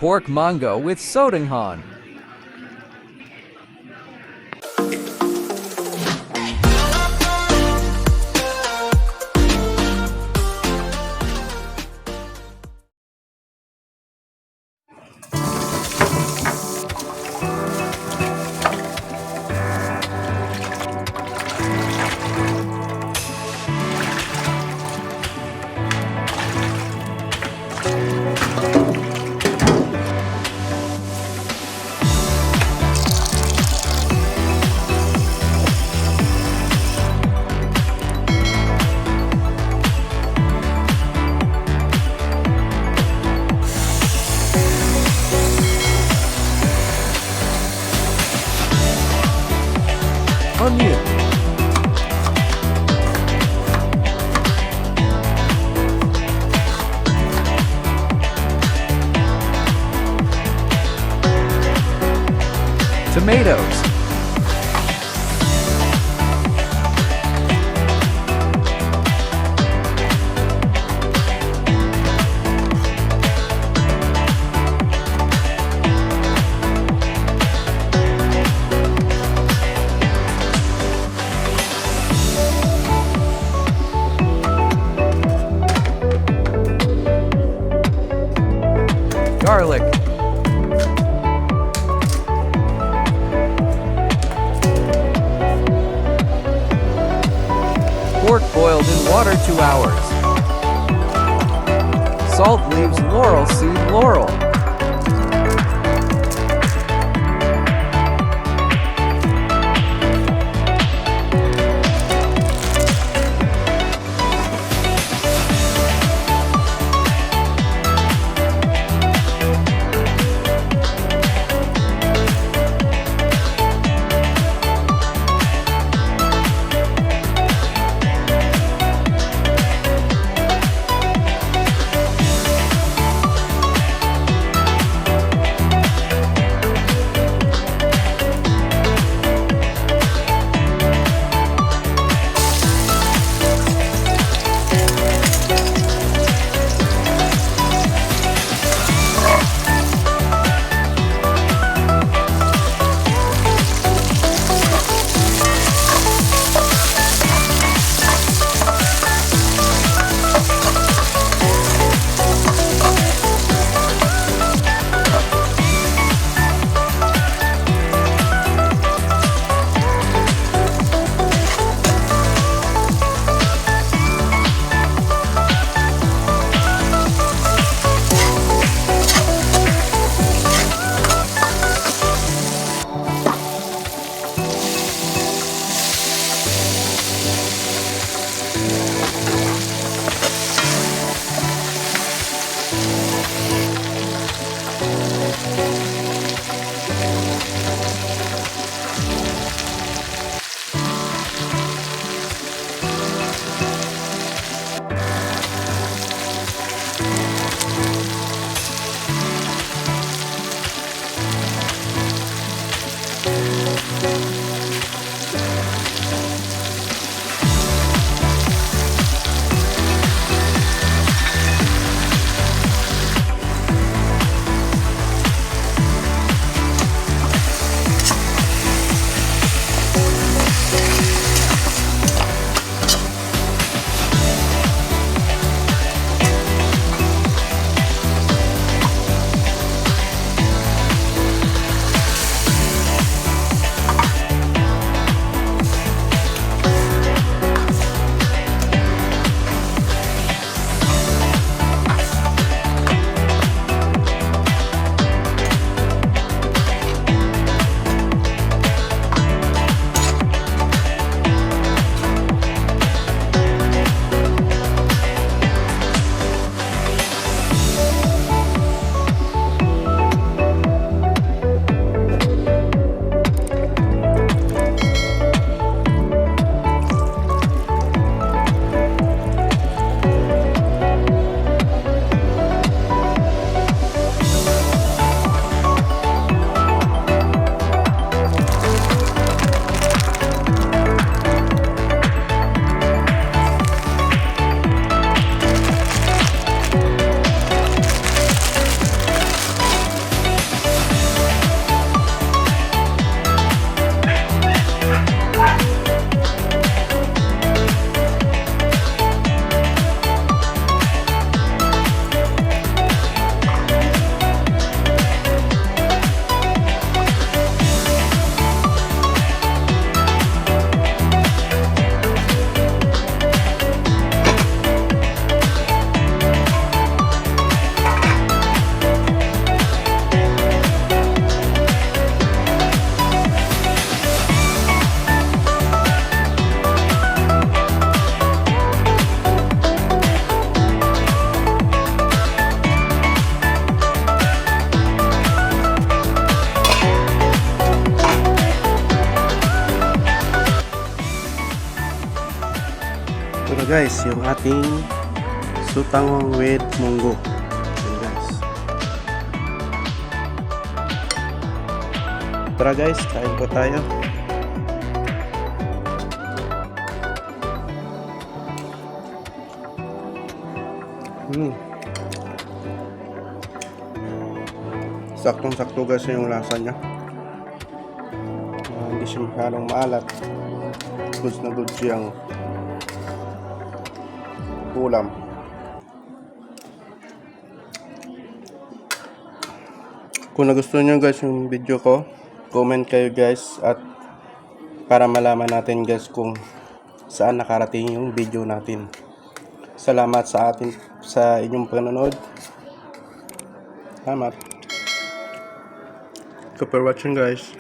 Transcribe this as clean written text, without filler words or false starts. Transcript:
pork monggo with Sotanghon. Onion, tomatoes, garlic, pork boiled in water 2 hours, salt leaves laurel seed laurel, guys, yung ating Sotanghon with monggo. Yan guys. Tara guys, kain po tayo. Saktong-sakto guys yung lasa niya. Hindi siya masyadong maalat. Goods na goods yung ulam. Kung nagustuhan nyo guys yung video ko, comment kayo guys, at para malaman natin guys kung saan nakarating yung video natin. Salamat sa inyong panonood. Salamat. Thank you for watching guys.